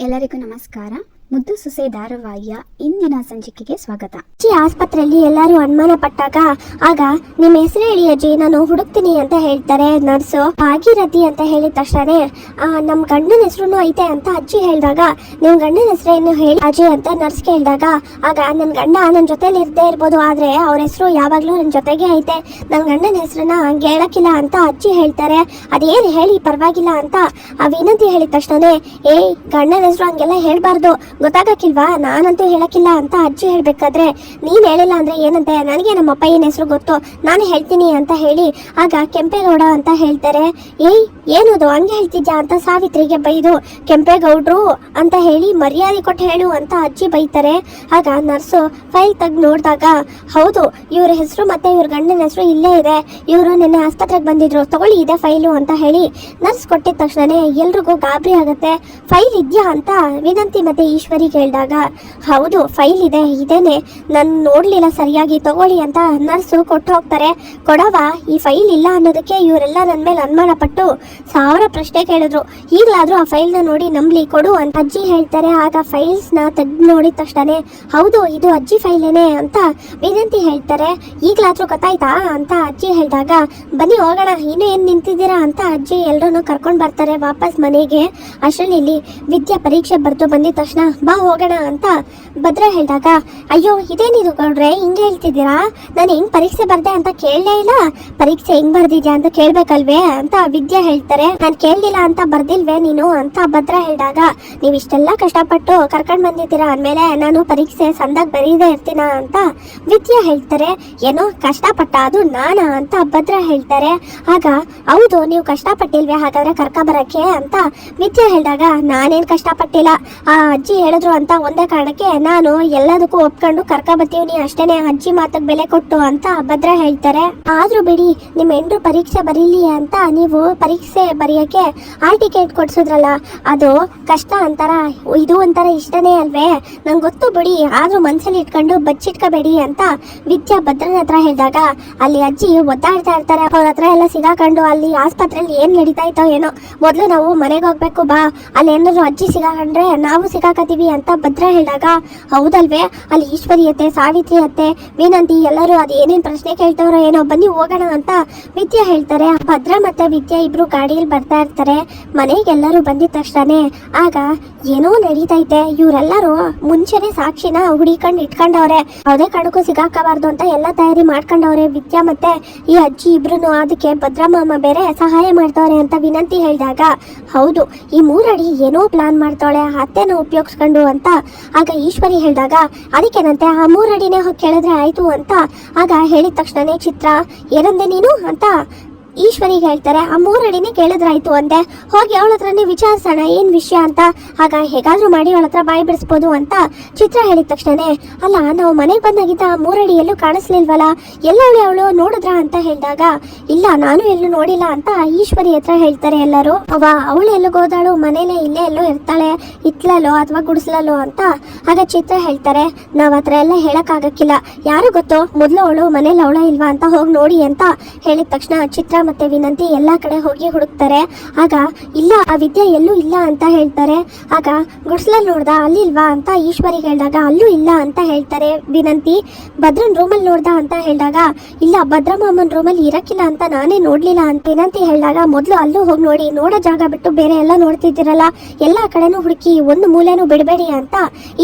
ಎಲ್ಲರಿಗೂ ನಮಸ್ಕಾರ. ಮುದ್ದು ಸೊಸೆ ಧಾರಾವಾಹಿಯ ಇಂದಿನ ಸಂಚಿಕೆಗೆ ಸ್ವಾಗತ. ಆಸ್ಪತ್ರೆಯಲ್ಲಿ ಎಲ್ಲರೂ ಅನುಮಾನ ಪಟ್ಟಾಗ ಆಗ ನಿಮ್ಮ ಹೆಸರು ಹೇಳಿ ಅಜ್ಜಿ, ನಾನು ಹುಡುಕ್ತೀನಿ ಅಂತ ಹೇಳ್ತಾರೆ ನರ್ಸು. ಭಾಗೀರಥಿ ಅಂತ ಹೇಳಿದ ತಕ್ಷಣ ನಮ್ ಗಂಡನ ಹೆಸರು ಐತೆ ಅಂತ ಅಜ್ಜಿ ಹೇಳಿದಾಗ, ನಿಮ್ ಗಂಡನ ಹೆಸರೇನು ಹೇಳಿ ಅಜ್ಜಿ ಅಂತ ನರ್ಸ್ ಕೇಳಿದಾಗ, ಆಗ ನನ್ ಗಂಡ ನನ್ ಜೊತೆಲಿ ಇರ್ದೇ ಇರ್ಬೋದು, ಆದ್ರೆ ಅವ್ರ ಹೆಸರು ಯಾವಾಗ್ಲೂ ನನ್ ಜೊತೆಗೆ ಐತೆ, ನನ್ ಗಂಡನ ಹೆಸರನ್ನ ಹೇಳಕ್ಕಿಲ್ಲ ಅಂತ ಅಜ್ಜಿ ಹೇಳ್ತಾರೆ. ಅದೇನ್ ಹೇಳಿ ಪರವಾಗಿಲ್ಲ ಅಂತ ಆ ವಿನಂತಿ ಹೇಳಿದ ತಕ್ಷಣ, ಏಯ್ ಗಂಡನ ಹೆಸರು ಹಂಗೆಲ್ಲ ಹೇಳ್ಬಾರ್ದು, ಗೊತ್ತಾಗಕ್ಕಿಲ್ವಾ, ನಾನಂತೂ ಹೇಳಕ್ಕಿಲ್ಲ ಅಂತ ಅಜ್ಜಿ ಹೇಳ್ಬೇಕಾದ್ರೆ, ನೀನ್ ಹೇಳಿಲ್ಲ ಅಂದ್ರೆ ಏನಂತೆ, ನನಗೆ ನಮ್ಮ ಅಪ್ಪಯ್ಯನ ಹೆಸರು ಗೊತ್ತು, ನಾನು ಹೇಳ್ತೀನಿ ಅಂತ ಹೇಳಿ ಆಗ ಕೆಂಪೇಗೌಡ ಅಂತ ಹೇಳ್ತಾರೆ. ಏಯ್ ಏನದು ಹಂಗೆ ಹೇಳ್ತಿದ್ಯಾ ಅಂತ ಸಾವಿತ್ರಿಗೆ ಬೈದು, ಕೆಂಪೇಗೌಡ್ರು ಅಂತ ಹೇಳಿ ಮರ್ಯಾದೆ ಕೊಟ್ಟು ಹೇಳು ಅಂತ ಅಜ್ಜಿ ಬೈತಾರೆ. ಆಗ ನರ್ಸು ಫೈಲ್ ತೆಗ್ದು ನೋಡಿದಾಗ, ಹೌದು ಇವ್ರ ಹೆಸರು ಮತ್ತೆ ಇವ್ರ ಗಂಡನ ಹೆಸರು ಇಲ್ಲೇ ಇದೆ, ಇವರು ನಿನ್ನೆ ಆಸ್ಪತ್ರೆಗೆ ಬಂದಿದ್ರು, ತಗೊಳ್ಳಿ ಇದೆ ಫೈಲು ಅಂತ ಹೇಳಿ ನರ್ಸ್ ಕೊಟ್ಟಿದ ತಕ್ಷಣ ಎಲ್ರಿಗೂ ಗಾಬರಿ ಆಗುತ್ತೆ. ಫೈಲ್ ಇದೆಯಾ ಅಂತ ವಿನಂತಿ ಮತ್ತೆ ಈಶ್ವರಿ ಕೇಳಿದಾಗ, ಹೌದು ಫೈಲ್ ಇದೆ, ಇದೇನೆ, ನಾನು ನೋಡ್ಲಿಲ್ಲ ಸರಿಯಾಗಿ, ತಗೊಳ್ಳಿ ಅಂತ ನರ್ಸು ಕೊಟ್ಟು ಹೋಗ್ತಾರೆ. ಕೊಡವ ಈ ಫೈಲ್ ಇಲ್ಲ ಅನ್ನೋದಕ್ಕೆ ಇವರೆಲ್ಲ ನನ್ನ ಮೇಲೆ ಅನುಮಾನ ಪಟ್ಟು 1000 ಪ್ರಶ್ನೆ ಕೇಳಿದ್ರು, ಈಗಲಾದ್ರೂ ಆ ಫೈಲ್ನ ನೋಡಿ ನಂಬ್ಲಿ, ಕೊಡು ಅಂತ ಅಜ್ಜಿ ಹೇಳ್ತಾರೆ. ಆಗ ಫೈಲ್ಸ್ನ ತೆಗ್ದು ನೋಡಿದ ತಕ್ಷಣ, ಹೌದು ಇದು ಅಜ್ಜಿ ಫೈಲೇನೆ ಅಂತ ವಿನಂತಿ ಹೇಳ್ತಾರೆ. ಈಗಲಾದ್ರೂ ಗೊತ್ತಾಯ್ತಾ ಅಂತ ಅಜ್ಜಿ ಹೇಳಿದಾಗ, ಬನ್ನಿ ಹೋಗೋಣ, ಇನ್ನೂ ಏನ್ ನಿಂತಿದ್ದೀರಾ ಅಂತ ಅಜ್ಜಿ ಎಲ್ಲರನ್ನು ಕರ್ಕೊಂಡು ಬರ್ತಾರೆ ವಾಪಸ್ ಮನೆಗೆ. ಅಷ್ಟರಲ್ಲಿ ಇಲ್ಲಿ ವಿದ್ಯಾ ಪರೀಕ್ಷೆ ಬರ್ದು ಬಂದಿದ ತಕ್ಷಣ, ಬಾ ಹೋಗೋಣ ಅಂತ ಭದ್ರ ಹೇಳಿದಾಗ, ಅಯ್ಯೋ ಇದೇನಿದು ಗೌಡ್ರೆ ಹಿಂಗೆ ಹೇಳ್ತಿದ್ದೀರಾ, ನಾನು ಹೆಂಗ್ ಪರೀಕ್ಷೆ ಬರ್ದೆ ಅಂತ ಕೇಳಲೇ ಇಲ್ಲ, ಪರೀಕ್ಷೆ ಹೆಂಗ್ ಬರ್ದಿದ್ಯಾ ಅಂತ ಕೇಳ್ಬೇಕಲ್ವೇ ಅಂತ ವಿದ್ಯಾ ಹೇಳ್ತಾರೆ. ನಾನು ಕೇಳಲಿಲ್ಲ ಅಂತ ಬರ್ದಿಲ್ವೇ ನೀನು ಅಂತ ಭದ್ರ ಹೇಳಿದಾಗ, ನೀವು ಇಷ್ಟೆಲ್ಲ ಕಷ್ಟಪಟ್ಟು ಕರ್ಕೊಂಡ್ ಬಂದಿದ್ದೀರಾ ಅಂದಮೇಲೆ ನಾನು ಪರೀಕ್ಷೆ ಸಂದಾಗ ಬರೀದೇ ಇರ್ತೀನ ಅಂತ ವಿದ್ಯಾ ಹೇಳ್ತಾರೆ. ಏನೋ ಕಷ್ಟಪಟ್ಟ ಅದು ನಾನಾ ಅಂತ ಭದ್ರ ಹೇಳ್ತಾರೆ. ಆಗ ಹೌದು ನೀವು ಕಷ್ಟಪಟ್ಟಿಲ್ವೇ ಹಾಗಾದ್ರೆ ಕರ್ಕ ಬರಕ್ಕೆ ಅಂತ ವಿದ್ಯಾ ಹೇಳಿದಾಗ, ನಾನೇನ್ ಕಷ್ಟಪಟ್ಟಿಲ್ಲ, ಆ ಅಜ್ಜಿ ಹೇಳಿದ್ರು ಅಂತ ಒಂದೇ ಕಾರಣಕ್ಕೆ ನಾನು ಎಲ್ಲದಕ್ಕೂ ಒಪ್ಕೊಂಡು ಕರ್ಕ ಬರ್ತೀವಿ ಅಷ್ಟೇನೆ, ಅಜ್ಜಿ ಮಾತಕ್ಕೆ ಬೆಲೆ ಕೊಟ್ಟು ಅಂತ ಭದ್ರ ಹೇಳ್ತಾರೆ. ಆದ್ರೂ ಬಿಡಿ, ನಿಮ್ಮ ಹೆಂಡ್ರು ಪರೀಕ್ಷೆ ಬರೀಲಿ ಅಂತ ನೀವು ಪರೀಕ್ಷೆ ಬರೆಯಕ್ಕೆ ಆಲ್ ಟಿಕೆಟ್ ಕೊಡ್ಸಿದ್ರಲ್ಲ, ಅದು ಕಷ್ಟ ಅಂತಾರ, ಇದು ಒಂಥರ ಇಷ್ಟನೇ ಅಲ್ವೇ, ನಂಗೆ ಗೊತ್ತು ಬಿಡಿ, ಆದ್ರೂ ಮನ್ಸಲ್ಲಿ ಇಟ್ಕೊಂಡು ಬಚ್ಚಿಟ್ಕೋಬೇಡಿ ಅಂತ ವಿದ್ಯಾ ಭದ್ರನ ಹತ್ರ ಹೇಳಿದಾಗ, ಅಲ್ಲಿ ಅಜ್ಜಿ ಒದ್ದಾಡ್ತಾ ಇರ್ತಾರೆ, ಅವ್ರ ಹತ್ರ ಎಲ್ಲ ಸಿಗಾಕೊಂಡು ಅಲ್ಲಿ ಆಸ್ಪತ್ರೆಯಲ್ಲಿ ಏನ್ ನಡೀತಾ ಇತ್ತೋ ಏನೋ, ಮೊದ್ಲು ನಾವು ಮನೆಗೆ ಹೋಗ್ಬೇಕು ಬಾ, ಅಲ್ಲಿ ಏನಾದ್ರು ಅಜ್ಜಿ ಸಿಗಾಕೊಂಡ್ರೆ ನಾವು ಸಿಗಾಕತೀವಿ ಅಂತ ಭದ್ರ ಹೇಳಿದಾಗ, ಹೌದಲ್ವೇ ಅಲ್ಲಿ ಈಶ್ವರಿ ಅತ್ತೆ, ಸಾವಿತ್ರಿ ಅತ್ತೆ, ವಿನಂತಿ ಎಲ್ಲರೂ ಅದು ಏನೇನ್ ಪ್ರಶ್ನೆ ಕೇಳ್ತಾವ್ರೋ ಏನೋ, ಬನ್ನಿ ಹೋಗೋಣ ಅಂತ ವಿದ್ಯಾ ಹೇಳ್ತಾರೆ. ಭದ್ರ ಮತ್ತೆ ವಿದ್ಯಾ ಇಬ್ರು ಗಾಡಿಯಲ್ಲಿ ಬರ್ತಾ ಇರ್ತಾರೆ. ಮನೆಗೆ ಎಲ್ಲರೂ ಬಂದಿದ ತಕ್ಷಣ ಆಗ ಏನೋ ನಡೀತೈತೆ, ಇವರೆಲ್ಲರೂ ಮುಂಚೆನೆ ಸಾಕ್ಷಿನ ಹುಡಿಕೊಂಡು ಇಟ್ಕೊಂಡವ್ರೆ, ಯಾವುದೇ ಕಾರಣಕ್ಕೂ ಸಿಗಾಕಬಾರ್ದು ಅಂತ ಎಲ್ಲ ತಯಾರಿ ಮಾಡ್ಕೊಂಡವ್ರೆ ವಿದ್ಯಾ ಮತ್ತೆ ಈ ಅಜ್ಜಿ ಇಬ್ರು. ಅದಕ್ಕೆ ಭದ್ರಮ್ಮ ಬೇರೆ ಸಹಾಯ ಮಾಡ್ತವ್ರೆ ಅಂತ ವಿನಂತಿ ಹೇಳಿದಾಗ, ಹೌದು ಈ 3 ಅಡಿ ಏನೋ ಪ್ಲಾನ್ ಮಾಡ್ತಾಳೆ ಅತ್ತೆನ ಉಪಯೋಗಿಸ್ಕೊಂಡು ಅಂತ ಆಗ ಈಶ್ವರಿ ಹೇಳಿದಾಗ, ಅದಕ್ಕೇನಂತೆ ಆ 3 ಅಡಿನೇ ಹೋಗಿ ಕೇಳಿದ್ರೆ ಆಯ್ತು ಅಂತ ಆಗ ಹೇಳಿದ ತಕ್ಷಣ ಚಿತ್ರ, ಏನಂದೆ ನೀನು ಅಂತ ಈಶ್ವರಿಗೆ ಹೇಳ್ತಾರೆ. ಆ 3 ಅಡಿನೇ ಕೇಳಿದ್ರಾಯ್ತು ಅಂದೆ, ಹೋಗಿ ಅವಳ ಹತ್ರನೇ ವಿಚಾರಿಸೋಣ ಏನ್ ವಿಷಯ ಅಂತ, ಆಗ ಹೇಗಾದ್ರೂ ಮಾಡಿ ಅವಳ ಹತ್ರ ಬಾಯಿ ಬಿಡಿಸ್ಬೋದು ಅಂತ ಚಿತ್ರ ಹೇಳಿದ ತಕ್ಷಣ, ಅಲ್ಲ ನಾವು ಮನೆಗೆ ಬಂದಾಗಿದ್ದ 3 ಅಡಿ ಎಲ್ಲೂ ಕಾಣಿಸ್ಲಿಲ್ವಲ್ಲ, ಎಲ್ಲವಳೆ ಅವಳು ನೋಡಿದ್ರ ಅಂತ ಹೇಳಿದಾಗ, ಇಲ್ಲ ನಾನು ಎಲ್ಲೂ ನೋಡಿಲ್ಲ ಅಂತ ಈಶ್ವರಿ ಹತ್ರ ಹೇಳ್ತಾರೆ ಎಲ್ಲರೂ. ಅವಳು ಎಲ್ಲಿಗೋದಾಳು, ಮನೇಲೆ ಇಲ್ಲೇ ಎಲ್ಲೋ ಇರ್ತಾಳೆ, ಇತ್ಲಲ್ಲೋ ಅಥವಾ ಗುಡಿಸ್ಲಲ್ಲೋ ಅಂತ ಆಗ ಚಿತ್ರ ಹೇಳ್ತಾರೆ. ನಾವ್ ಹತ್ರ ಎಲ್ಲ ಹೇಳಕ್ ಆಗಕ್ಕಿಲ್ಲ, ಯಾರು ಗೊತ್ತೋ ಮೊದ್ಲು ಅವಳು ಮನೇಲಿ ಅವಳ ಇಲ್ವಾ ಅಂತ ಹೋಗಿ ನೋಡಿ ಅಂತ ಹೇಳಿದ ತಕ್ಷಣ ಚಿತ್ರ ಮತ್ತೆ ವಿನಂತಿ ಎಲ್ಲಾ ಕಡೆ ಹೋಗಿ ಹುಡುಕ್ತಾರೆ. ಆಗ ಇಲ್ಲ ಆ ವಿದ್ಯೆ ಎಲ್ಲೂ ಇಲ್ಲ ಅಂತ ಹೇಳ್ತಾರೆ. ಆಗ ಗುಡ್ಸ್ಲಲ್ಲಿ ನೋಡ್ದ, ಅಲ್ಲಿ ಇಲ್ವಾ ಅಂತ ಈಶ್ವರಿಗೆ ಹೇಳಿದಾಗ, ಅಲ್ಲೂ ಇಲ್ಲ ಅಂತ ಹೇಳ್ತಾರೆ ವಿನಂತಿ. ಭದ್ರನ್ ರೂಮಲ್ಲಿ ನೋಡ್ದ ಅಂತ ಹೇಳಿದಾಗ, ಇಲ್ಲ ಭದ್ರಮ್ಮನ ರೂಮಲ್ಲಿ ಇರಕ್ಕಿಲ್ಲ ಅಂತ ನಾನೇ ನೋಡ್ಲಿಲ್ಲ ಅಂತ ವಿನಂತಿ ಹೇಳಿದಾಗ, ಮೊದ್ಲು ಅಲ್ಲೂ ಹೋಗಿ ನೋಡಿ, ನೋಡೋ ಜಾಗ ಬಿಟ್ಟು ಬೇರೆ ಎಲ್ಲ ನೋಡ್ತಿದ್ದೀರಲ್ಲ, ಎಲ್ಲಾ ಕಡೆನೂ ಹುಡುಕಿ ಒಂದು ಮೂಲೆನೂ ಬಿಡಬೇಡಿ ಅಂತ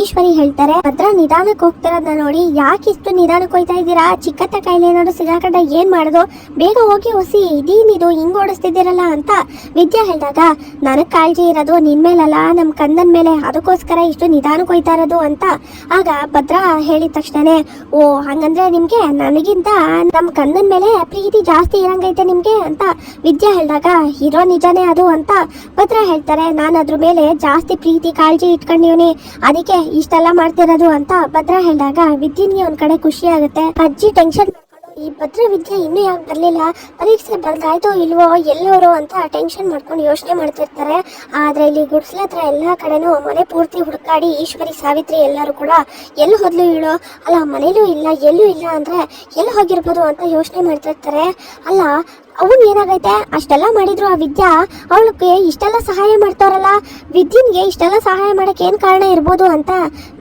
ಈಶ್ವರಿ ಹೇಳ್ತಾರೆ. ಭದ್ರ ನಿಧಾನಕ್ಕೆ ಹೋಗ್ತಿರೋದನ್ನ ನೋಡಿ, ಯಾಕೆ ಇಷ್ಟು ನಿಧಾನಕ್ಕೆ ಹೋಯ್ತಾ ಇದ್ದೀರಾ, ಚಿಕ್ಕತ್ತ ಕಾಯಿಲೆ ಏನಾದ್ರು ಸಿಗಾಕೊಂಡ ಏನ್ ಮಾಡೋದು, ಬೇಗ ಹೋಗಿ ಹೊಸಿ ಇದೇನಿದು ಹಿಂಗ್ ಓಡಿಸ್ತಿದ್ದೀರಲ್ಲ ಅಂತ ವಿದ್ಯಾ ಹೇಳಿದಾಗ, ನನಗ್ ಕಾಳಜಿ ಇರೋದು ನಿನ್ ಮೇಲಲ್ಲ ನಮ್ ಕಂದನ್ ಮೇಲೆ, ಅದಕ್ಕೋಸ್ಕರ ಇಷ್ಟು ನಿಧಾನಕ್ಕೆ ಹೋಯ್ತಾ ಇರೋದು ಅಂತ ಆಗ ಭದ್ರ ಹೇಳಿದ ತಕ್ಷಣ, ಓ ಹಂಗಂದ್ರೆ ನಿಮ್ಗೆ ನನಗಿಂತ ನಮ್ ಕಂದನ್ ಮೇಲೆ ಪ್ರೀತಿ ಜಾಸ್ತಿ ಇರಂಗೈತೆ ನಿಮ್ಗೆ ಅಂತ ವಿದ್ಯಾ ಹೇಳಿದಾಗ, ಇರೋ ನಿಜಾನೇ ಅದು ಅಂತ ಭದ್ರ ಹೇಳ್ತಾರೆ. ನಾನು ಅದ್ರ ಮೇಲೆ ಜಾಸ್ತಿ ಪ್ರೀತಿ ಕಾಳಜಿ ಇಟ್ಕೊಂಡಿವ್ನಿ, ಅದಕ್ಕೆ ಇಷ್ಟೆಲ್ಲ ಮಾಡ್ತಿರೋದು ಅಂತ ಭದ್ರ ಹೇಳಿದಾಗ ವಿದ್ಯನ್ಗೆ ಒಂದ್ ಕಡೆ ಖುಷಿ ಆಗುತ್ತೆ. ಅಜ್ಜಿ ಟೆನ್ಷನ್ ಈ ಭದ್ರ ವಿದ್ಯೆ ಇನ್ನೂ ಯಾಕೆ ಬರಲಿಲ್ಲ, ಪರೀಕ್ಷೆ ಬರ್ದಾಯ್ತೋ ಇಲ್ವೋ, ಎಲ್ಲೋರು ಅಂತ ಟೆನ್ಷನ್ ಮಾಡ್ಕೊಂಡು ಯೋಚನೆ ಮಾಡ್ತಿರ್ತಾರೆ. ಆದ್ರೆ ಇಲ್ಲಿ ಗುಡ್ಸ್ಲ ಹತ್ರ ಎಲ್ಲಾ ಕಡೆನೂ ಮನೆ ಪೂರ್ತಿ ಹುಡುಕಾಡಿ ಈಶ್ವರಿ ಸಾವಿತ್ರಿ ಎಲ್ಲರೂ ಕೂಡ ಎಲ್ಲಿ ಹೋದ್ಲು ಇಳೋ, ಅಲ್ಲ ಮನೇಲೂ ಇಲ್ಲ ಎಲ್ಲೂ ಇಲ್ಲ ಅಂದ್ರೆ ಎಲ್ಲಿ ಹೋಗಿರ್ಬೋದು ಅಂತ ಯೋಚನೆ ಮಾಡ್ತಿರ್ತಾರೆ. ಅಲ್ಲ ಅವನ್ ಏನಾಗೈತೆ ಅಷ್ಟೆಲ್ಲ ಮಾಡಿದ್ರು ಆ ವಿದ್ಯಾ ಅವಳಿಗೆ ಇಷ್ಟೆಲ್ಲ ಸಹಾಯ ಮಾಡ್ತಾರಲ್ಲ, ವಿದ್ಯನ್ಗೆ ಇಷ್ಟೆಲ್ಲ ಸಹಾಯ ಮಾಡಕ್ಕೆ ಏನ್ ಕಾರಣ ಇರ್ಬೋದು ಅಂತ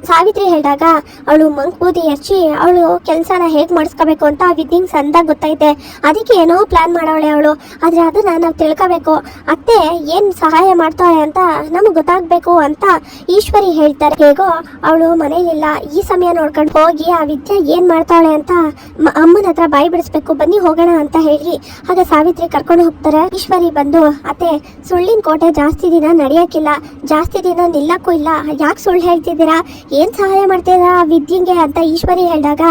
ಸಾವಿತ್ರಿ ಹೇಳಿದಾಗ ಅವಳು ಮಂಕ್ ಬೂದಿ ಹಚ್ಚಿ ಅವಳು ಕೆಲಸನ ಹೇಗ್ ಮಾಡಿಸ್ಕೋಬೇಕು ಅಂತ ವಿದ್ಯಂಗ್ ಸಂದಾಗ ಗೊತ್ತೈತೆ. ಅದಕ್ಕೆ ಏನೋ ಪ್ಲಾನ್ ಮಾಡವಳೆ ಅವಳು. ಆದ್ರೆ ಅದನ್ನ ನಾವು ತಿಳ್ಕೋಬೇಕು. ಅತ್ತೆ ಏನ್ ಸಹಾಯ ಮಾಡ್ತಾಳೆ ಅಂತ ನಮಗ್ ಗೊತ್ತಾಗ್ಬೇಕು ಅಂತ ಈಶ್ವರಿ ಹೇಳ್ತಾರೆ. ಹೇಗೋ ಅವಳು ಮನೇಲಿಲ್ಲ, ಈ ಸಮಯ ನೋಡ್ಕೊಂಡು ಹೋಗಿ ಆ ವಿದ್ಯೆ ಏನ್ ಮಾಡ್ತಾಳೆ ಅಂತ ಅಮ್ಮನ ಹತ್ರ ಬಾಯಿ ಬಿಡಿಸ್ಬೇಕು, ಬನ್ನಿ ಹೋಗೋಣ ಅಂತ ಹೇಳಿ ಆಗ ಸಾವಿತ್ರಿ ಕರ್ಕೊಂಡು ಹೋಗ್ತಾರೆ. ಈಶ್ವರಿ ಬಂದು ಅತ್ತೆ ಸುಳ್ಳಿನ ಕೋಟೆ ಜಾಸ್ತಿ ದಿನ ನಡೆಯಕ್ಕಿಲ್ಲ, ಜಾಸ್ತಿ ದಿನ ನಿಲ್ಲಕ್ಕೂ ಇಲ್ಲ, ಯಾಕೆ ಸುಳ್ಳು ಹೇಳ್ತಿದ್ದೀರಾ, ಏನ್ ಸಹಾಯ ಮಾಡ್ತೀರಾ ವಿದ್ಯೆಗೆ ಅಂತ ಈಶ್ವರಿ ಹೇಳಿದಾಗ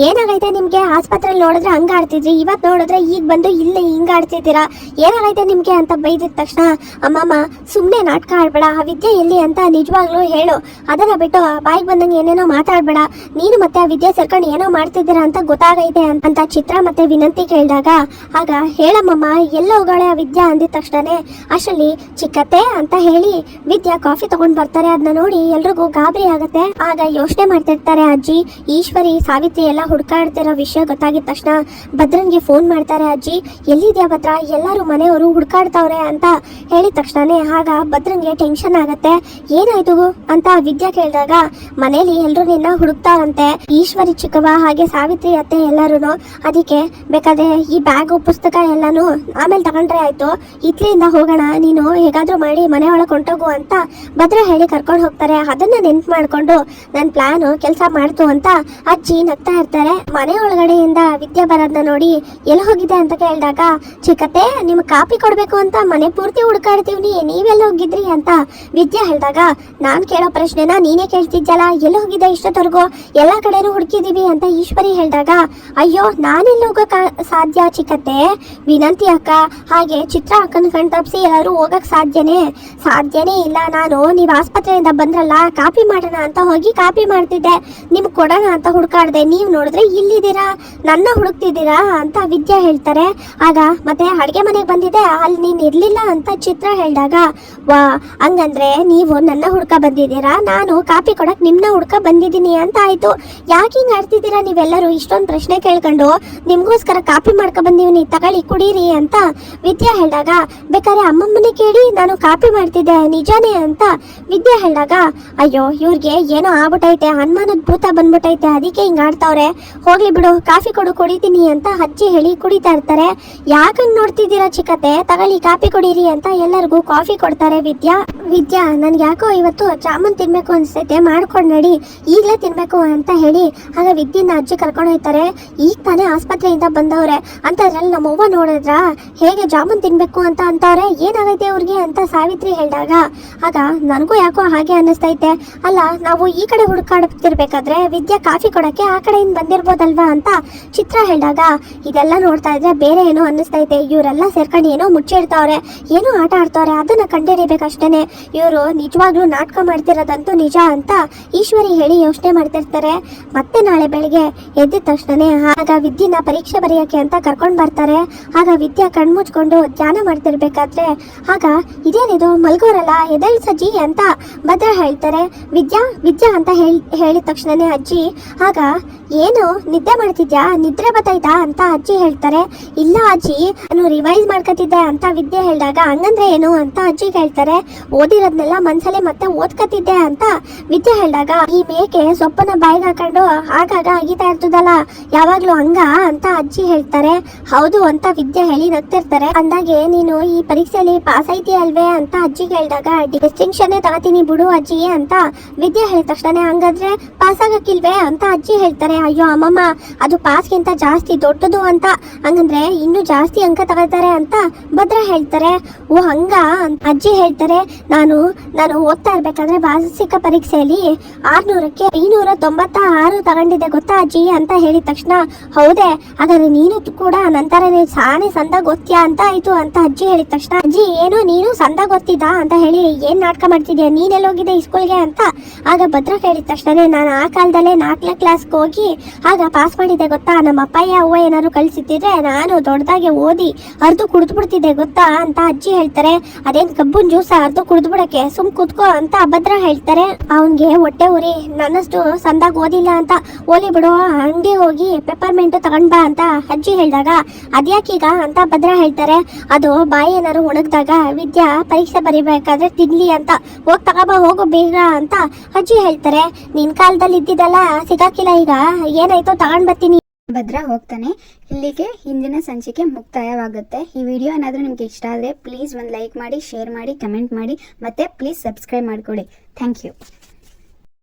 ಏನಾಗೈತೆ ನಿಮ್ಗೆ, ಆಸ್ಪತ್ರೆಯಲ್ಲಿ ನೋಡಿದ್ರೆ ಹಂಗ ಆಡ್ತಿದ್ರಿ, ಇವತ್ ನೋಡಿದ್ರೆ ಈಗ ಬಂದು ಇಲ್ಲಿ ಹಿಂಗ ಆಡ್ತಿದ್ದೀರಾ, ಏನಾಗೈತೆ ನಿಮ್ಗೆ ಅಂತ ಬೈದಿದ ತಕ್ಷಣ ಅಮ್ಮಮ್ಮ ಸುಮ್ನೆ ನಾಟಕ ಆಡ್ಬೇಡ, ಆ ವಿದ್ಯೆ ಎಲ್ಲಿ ಅಂತ ನಿಜವಾಗ್ಲೂ ಹೇಳು, ಅದನ್ನ ಬಿಟ್ಟು ಬಾಯಿಗೆ ಬಂದಂಗೆ ಏನೇನೋ ಮಾತಾಡ್ಬೇಡ, ನೀನು ಮತ್ತೆ ಆ ವಿದ್ಯೆ ಸೇರ್ಕೊಂಡು ಏನೋ ಮಾಡ್ತಿದ್ದೀರಾ ಅಂತ ಗೊತ್ತಾಗೈತೆ ಅಂತ ಚಿತ್ರ ಮತ್ತೆ ವಿನಂತಿ ಕೇಳಿದಾಗ ಆಗ ಹೇಳಮ್ಮಮ್ಮ ಎಲ್ಲ ಹೋಗಾಳೆ ಆ ವಿದ್ಯಾ ಅಂದಿದ ತಕ್ಷಣನೇ ಅಷ್ಟರಲ್ಲಿ ಚಿಕ್ಕತ್ತೆ ಅಂತ ಹೇಳಿ ವಿದ್ಯಾ ಕಾಫಿ ತಗೊಂಡ್ ಬರ್ತಾರೆ. ಅದನ್ನ ನೋಡಿ ಎಲ್ರಿಗೂ ಗಾಬರಿ ಆಗತ್ತೆ. ಆಗ ಯೋಚನೆ ಮಾಡ್ತಿರ್ತಾರೆ ಅಜ್ಜಿ. ಈಶ್ವರಿ ಸಾವಿತ್ರಿ ಎಲ್ಲ ಹುಡ್ಕಾಡ್ತಿರೋ ವಿಷಯ ಗೊತ್ತಾಗಿದ ತಕ್ಷಣ ಭದ್ರನ್ಗೆ ಫೋನ್ ಮಾಡ್ತಾರೆ. ಅಜ್ಜಿ ಎಲ್ಲಿದ್ಯಾ ಭದ್ರ, ಎಲ್ಲರೂ ಮನೆಯವರು ಹುಡ್ಕಾಡ್ತಾವ್ರೆ ಅಂತ ಹೇಳಿದ ತಕ್ಷಣನೇ ಆಗ ಭದ್ರನ್ಗೆ ಟೆನ್ಷನ್ ಆಗತ್ತೆ. ಏನಾಯ್ತು ಅಂತ ವಿದ್ಯಾ ಕೇಳಿದಾಗ ಮನೇಲಿ ಎಲ್ರು ನಿನ್ನ ಹುಡುಕ್ತಾರಂತೆ, ಈಶ್ವರಿ ಚಿಕ್ಕವ ಹಾಗೆ ಸಾವಿತ್ರಿ ಅತ್ತೆ ಎಲ್ಲರೂ, ಅದಕ್ಕೆ ಬೇಕಾದ್ರೆ ಈ ಬ್ಯಾಗು ಪುಸ್ತಕ ಎಲ್ಲಾನು ಆಮೇಲೆ ತಗೊಂಡ್ರೆ ಆಯ್ತು, ಇತ್ಲಿಂದ ಹೋಗೋಣ, ನೀನು ಹೇಗಾದ್ರೂ ಮಾಡಿ ಮನೆ ಒಳಗೆ ಹೊಂಟೋಗು ಅಂತ ಭದ್ರ ಹೇಳಿ ಕರ್ಕೊಂಡು ಹೋಗ್ತಾರೆ. ಅದನ್ನ ನೆನ್ಪು ಮಾಡ್ಕೊಂಡು ನನ್ನ ಪ್ಲಾನ್ ಕೆಲಸ ಮಾಡ್ತು ಅಂತ ಅಜ್ಜಿ ನಗ್ತಾ ಇರ್ತಾರೆ. ಮನೆ ಒಳಗಡೆಯಿಂದ ವಿದ್ಯೆ ಬರೋದನ್ನ ನೋಡಿ ಎಲ್ಲಿ ಹೋಗಿದೆ ಅಂತ ಕೇಳಿದಾಗ ಚಿಕ್ಕತ್ತೆ ನಿಮ್ಗೆ ಕಾಪಿ ಕೊಡ್ಬೇಕು ಅಂತ ಮನೆ ಪೂರ್ತಿ ಹುಡ್ಕಾಡ್ತೀವಿ, ನೀವೆಲ್ಲ ಹೋಗಿದ್ರಿ ಅಂತ ವಿದ್ಯೆ ಹೇಳಿದಾಗ ನಾನ್ ಕೇಳೋ ಪ್ರಶ್ನೆನ ನೀನೇ ಕೇಳ್ತಿದ್ಯಲ್ಲ, ಎಲ್ಲಿ ಹೋಗಿದೆ ಇಷ್ಟೊತ್ತವರೆಗೂ, ಎಲ್ಲಾ ಕಡೆನೂ ಹುಡುಕಿದೀವಿ ಅಂತ ಈಶ್ವರಿ ಹೇಳಿದಾಗ ಅಯ್ಯೋ ನಾನೆಲ್ಲ ಹೋಗಕ್ ಸಾಧ್ಯ ಚಿಕ್ಕತ್ತೆ, ವಿನಂತಿ ಅಕ್ಕ ಹಾಗೆ ಚಿತ್ರ ಅಕ್ಕನ ಕಣ್ ತಪ್ಪಿಸಿ ಎಲ್ಲರೂ ಹೋಗಕ್ ಸಾಧ್ಯನೇ ಇಲ್ಲ. ನಾನು ನೀವು ಆಸ್ಪತ್ರೆಯಿಂದ ಬಂದ್ರಲ್ಲ ಕಾಪಿ ಮಾಡೋಣ ಅಂತ ಹೋಗಿ ಕಾಪಿ ಮಾಡ್ತಿದ್ದೆ, ನಿಮ್ಗೆ ಕೊಡೋಣ ಅಂತ ಹುಡ್ಕಾಡ್ದೆ, ನೀವು ನೋಡಿದ್ರೆ ಇಲ್ಲಿದ್ದೀರಾ, ನನ್ನ ಹುಡುಕ್ತಿದ್ದೀರಾ ಅಂತ ವಿದ್ಯಾ ಹೇಳ್ತಾರೆ. ಆಗ ಮತ್ತೆ ಅಡ್ಗೆ ಮನೆಗೆ ಬಂದಿದ್ದೆ, ಅಲ್ಲಿ ನೀನ್ ಇರ್ಲಿಲ್ಲ ಅಂತ ಚಿತ್ರ ಹೇಳಿದಾಗ ವಾ ಹಂಗಂದ್ರೆ ನೀವು ನನ್ನ ಹುಡ್ಕ ಬಂದಿದ್ದೀರಾ, ನಾನು ಕಾಪಿ ಕೊಡಕ್ ನಿಮ್ನ ಹುಡ್ಕ ಬಂದಿದ್ದೀನಿ ಅಂತ ಆಯ್ತು, ಯಾಕೆ ಹಿಂಗ್ ಆಡ್ತಿದ್ದೀರಾ ನೀವೆಲ್ಲರೂ, ಇಷ್ಟೊಂದು ಪ್ರಶ್ನೆ ಕೇಳ್ಕೊಂಡು ನಿಮ್ಗೋಸ್ಕರ ಕಾಪಿ ಮಾಡ್ಕೊ ಬಂದಿವ್ನಿ, ತಗೊಳ್ಳಿ ಕುಡೀರಿ ಅಂತ ವಿದ್ಯಾ ಹೇಳಿದಾಗ ಬೇಕಾದ್ರೆ ಅಮ್ಮಮ್ಮನೇ ಕೇಳಿ ನಾನು ಕಾಪಿ ಮಾಡ್ತಿದ್ದೆ ನಿಜಾನೇ ಅಂತ ವಿದ್ಯಾ ಹೇಳಿದಾಗ ಅಯ್ಯೋ ಇವ್ರಿಗೆ ಏನೋ ಆಗ್ಬಿಟ್ಟೈತೆ, ಹನುಮಾನದ ಭೂತ ಬಂದ್ಬಿಟ್ಟೈತೆ, ಅದಕ್ಕೆ ಹಿಂಗ್ ಆಡ್ತಾವ್ರೆ, ಹೋಗ್ಲಿ ಬಿಡು ಕಾಫಿ ಕೊಡು ಕುಡಿತೀನಿ ಅಂತ ಅಜ್ಜಿ ಹೇಳಿ ಕುಡಿತಾ ಇರ್ತಾರೆ. ಯಾಕಂಗ್ ನೋಡ್ತಿದ್ದೀರಾ ಚಿಕ್ಕತ್ತೆ, ತಗೊಳ್ಳಿ ಕಾಫಿ ಕುಡೀರಿ ಅಂತ ಎಲ್ಲರಿಗೂ ಕಾಫಿ ಕೊಡ್ತಾರೆ. ವಿದ್ಯಾ ನನ್ಗೆ ಯಾಕೋ ಇವತ್ತು ಜಾಮೂನ್ ತಿನ್ಬೇಕು ಅನ್ಸ್ತೈತೆ, ಮಾಡ್ಕೊಂಡು ನಡಿ, ಈಗಲೇ ತಿನ್ಬೇಕು ಅಂತ ಹೇಳಿ ಆಗ ವಿದ್ಯೆನ ಅಜ್ಜಿ ಕರ್ಕೊಂಡು ಹೋಗ್ತಾರೆ. ಈಗ ತಾನೇ ಆಸ್ಪತ್ರೆಯಿಂದ ಬಂದವ್ರೆ ಅಂತದ್ರಲ್ಲಿ ನಮ್ಮವ್ವ ನೋಡಿದ್ರ ಹೇಗೆ ಜಾಮೂನ್ ತಿನ್ಬೇಕು ಅಂತ ಅಂತವ್ರೆ, ಏನಾಗೈತೆ ಅವ್ರಿಗೆ ಅಂತ ಸಾವಿತ್ರಿ ಹೇಳಿದಾಗ ಆಗ ನನಗೂ ಯಾಕೋ ಹಾಗೆ ಅನ್ನಿಸ್ತೈತೆ, ಅಲ್ಲ ನಾವು ಈ ಕಡೆ ಹುಡುಕಾಡ್ತಿರ್ಬೇಕಾದ್ರೆ ವಿದ್ಯಾ ಕಾಫಿ ಕೊಡಕ್ಕೆ ಆ ಕಡೆಯಿಂದ ಬಂದಿರ್ಬೋದಲ್ವಾ ಅಂತ ಚಿತ್ರ ಹೇಳಿದಾಗ ಇದೆಲ್ಲ ನೋಡ್ತಾ ಇದ್ರೆ ಬೇರೆ ಏನೋ ಅನ್ನಿಸ್ತೈತೆ, ಇವರೆಲ್ಲ ಸೇರ್ಕೊಂಡು ಏನೋ ಮುಚ್ಚಿಡ್ತಾವ್ರೆ, ಏನೋ ಆಟ ಆಡ್ತಾವ್ರೆ, ಅದನ್ನ ಕಂಡಿಡಿಬೇಕಷ್ಟೇನೆ, ಇವರು ನಿಜವಾಗ್ಲೂ ನಾಟಕ ಮಾಡ್ತಿರೋದಂತೂ ನಿಜ ಅಂತ ಈಶ್ವರಿ ಹೇಳಿ ಯೋಚನೆ ಮಾಡ್ತಿರ್ತಾರೆ. ಮತ್ತೆ ನಾಳೆ ಬೆಳಿಗ್ಗೆ ಎದ್ದಿದ ತಕ್ಷಣನೇ ಆಗ ವಿದ್ಯೆನ ಪರೀಕ್ಷೆ ಬರೆಯಕ್ಕೆ ಅಂತ ಕರ್ಕೊಂಡ್ ಬರ್ತಾರೆ. ಆಗ ವಿದ್ಯಾ ಕಣ್ಮುಚ್ಕೊಂಡು ಧ್ಯಾನ ಮಾಡ್ತಿರ್ಬೇಕಾದ್ರೆ ಆಗ ಇದೇನಿದು ಮಲ್ಗೋರಲ್ಲ ಎದಳ್ ಸಜ್ಜಿ ಅಂತ ಭದ್ರ ಹೇಳ್ತಾರೆ. ವಿದ್ಯಾ ಅಂತ ಹೇಳಿದ ತಕ್ಷಣನೇ ಅಜ್ಜಿ ಆಗ ಏನು ನಿದ್ದೆ ಮಾಡ್ತಿದ್ಯಾ, ನಿದ್ರೆ ಬತ್ತೈತಾ ಅಂತ ಅಜ್ಜಿ ಹೇಳ್ತಾರೆ. ಇಲ್ಲ ಅಜ್ಜಿ ನಾನು ರಿವೈಸ್ ಮಾಡ್ಕತಿದ್ದೆ ಅಂತ ವಿದ್ಯೆ ಹೇಳಿದಾಗ ಹಂಗಂದ್ರೆ ಏನು ಅಂತ ಅಜ್ಜಿ ಹೇಳ್ತಾರೆ. ಓದಿರೋದ್ನೆಲ್ಲ ಮನ್ಸಲ್ಲೇ ಮತ್ತೆ ಓದ್ಕತಿದ್ದೆ ಅಂತ ವಿದ್ಯೆ ಹೇಳಿದಾಗ ಈ ಮೇಕೆ ಸೊಪ್ಪನ್ನ ಬಾಯಿಗೆ ಹಾಕೊಂಡು ಆಗಾಗ ಅಗಿತಾ ಇರ್ತದಲ್ಲ ಯಾವಾಗ್ಲೂ ಹಂಗ ಅಂತ ಅಜ್ಜಿ ಹೇಳ್ತಾರೆ. ಹೌದು ಅಂತ ವಿದ್ಯೆ ಹೇಳಿ ನಗ್ತಿರ್ತಾರೆ. ಅಂದಾಗೆ ನೀನು ಈ ಪರೀಕ್ಷೆಯಲ್ಲಿ ಪಾಸ್ ಐತಿ ಅಲ್ವೇ ಅಂತ ಅಜ್ಜಿ ಹೇಳಿದಾಗ ಡಿಸ್ಟಿಂಕ್ಷನ್ ತಗೋತೀನಿ ಬಿಡು ಅಜ್ಜಿ ಅಂತ ವಿದ್ಯೆ ಹೇಳಿದ ತಕ್ಷಣ ಹಂಗಾದ್ರೆ ಪಾಸ್ ಆಗಕ್ಕಿಲ್ವೇ ಅಂತ ಅಜ್ಜಿ ಹೇಳ್ತಾರೆ. ಅಯ್ಯೋ ಅಮ್ಮಮ್ಮ ಅದು ಪಾಸ್ಗಿಂತ ಜಾಸ್ತಿ ದೊಡ್ಡದು ಅಂತ, ಹಂಗಂದ್ರೆ ಇನ್ನು ಜಾಸ್ತಿ ಅಂಕ ತಗೋತಾರೆ ಅಂತ ಭದ್ರ ಹೇಳ್ತಾರೆ. ಓ ಹಂಗ ಅಜ್ಜಿ ಹೇಳ್ತಾರೆ. ನಾನು ಓದ್ತಾ ಇರ್ಬೇಕಾದ್ರೆ ವಾರ್ಷಿಕ ಪರೀಕ್ಷೆಯಲ್ಲಿ 600ಕ್ಕೆ 596 ತಗೊಂಡಿದ್ದೆ ಗೊತ್ತಾ ಅಜ್ಜಿ ಅಂತ ಹೇಳಿದ ತಕ್ಷಣ ಹೌದೇ, ಹಾಗಾದ್ರೆ ನೀನು ಕೂಡ ನಂತರ ಸಾನೆ ಸಂದಾಗ ಓದ್ತೀಯಾ ಅಂತ ಆಯ್ತು ಅಂತ ಅಜ್ಜಿ ಹೇಳಿದ ತಕ್ಷಣ ಅಜ್ಜಿ ಏನು ನೀನು ಸಂದಾಗ ಓದ್ತಿದ್ದ ಅಂತ ಹೇಳಿ ಏನ್ ನಾಟಕ ಮಾಡ್ತಿದ್ಯಾ, ನೀನೆಲ್ಲೋಗಿದೆ ಈ ಸ್ಕೂಲ್ಗೆ ಅಂತ ಆಗ ಭದ್ರ ಹೇಳಿದ ತಕ್ಷಣ ನಾನು ಆ ಕಾಲದಲ್ಲೇ 4ನೇ ಕ್ಲಾಸ್ಗೆ ಹೋಗಿ ಆಗ ಪಾಸ್ ಮಾಡಿದ್ದೆ ಗೊತ್ತಾ, ನಮ್ಮ ಅಪ್ಪಯ್ಯ ಅವ್ವ ಏನಾದ್ರು ಕಳ್ಸಿಟ್ಟಿದ್ರೆ ನಾನು ದೊಡ್ಡದಾಗೆ ಓದಿ ಅರ್ದು ಕುಡಿದ್ಬಿಡ್ತಿದ್ದೆ ಗೊತ್ತಾ ಅಂತ ಅಜ್ಜಿ ಹೇಳ್ತಾರೆ. ಅದೇನ್ ಕಬ್ಬುನ್ ಜ್ಯೂಸ ಅರ್ದು ಕುಡಿದ್ಬಿಡಕ್ಕೆ ಸುಮ್ ಕುತ್ಕೋ ಅಂತ ಭದ್ರ ಹೇಳ್ತಾರೆ. ಅವನ್ಗೆ ಹೊಟ್ಟೆ ಉರಿ ನನ್ನಷ್ಟು ಸಂದಾಗ ಓದಿಲ್ಲ ಅಂತ ಓಲಿ ಬಿಡೋ ಅಂಗಡಿ ಹೋಗಿ ಪೆಪ್ಪರ್ಮೆಂಟ್ ತಗೊಂಡ್ ಬಾ ಅಂತ ಅಜ್ಜಿ ಹೇಳಿದಾಗ ಅದ್ಯಾಕೆ ಯಾಕೀಗ ಅಂತ ಭದ್ರ ಹೇಳ್ತಾರೆ. ಅದು ಬಾಯಿ ಏನಾರು ಒಣಗಿದಾಗ ವಿದ್ಯಾ ಪರೀಕ್ಷೆ ಬರಿಬೇಕಾದ್ರೆ ತಿನ್ಲಿ ಅಂತ ಹೋಗ್ ತಗೋಬಾ ಹೋಗು ಬೇಗ ಅಂತ ಅಜ್ಜಿ ಹೇಳ್ತಾರೆ. ನಿನ್ ಕಾಲದಲ್ಲಿ ಇದ್ದಿದ್ದಲ್ಲ ಸಿಗಾಕಿಲ್ಲ, ಈಗ ಏನಾಯ್ತೋ ತಗೊಂಡ್ ಬರ್ತೀನಿ. ಭದ್ರ ಹೋಗ್ತಾನೆ. ಇಲ್ಲಿಗೆ ಹಿಂದಿನ ಸಂಚಿಕೆ ಮುಕ್ತಾಯವಾಗುತ್ತೆ. ಈ ವಿಡಿಯೋ ಏನಾದರೂ ನಿಮ್ಗೆ ಇಷ್ಟ ಆದರೆ ಪ್ಲೀಸ್ ಒಂದು ಲೈಕ್ ಮಾಡಿ, ಶೇರ್ ಮಾಡಿ, ಕಮೆಂಟ್ ಮಾಡಿ, ಮತ್ತು ಪ್ಲೀಸ್ ಸಬ್ಸ್ಕ್ರೈಬ್ ಮಾಡ್ಕೊಳ್ಳಿ. Thank you.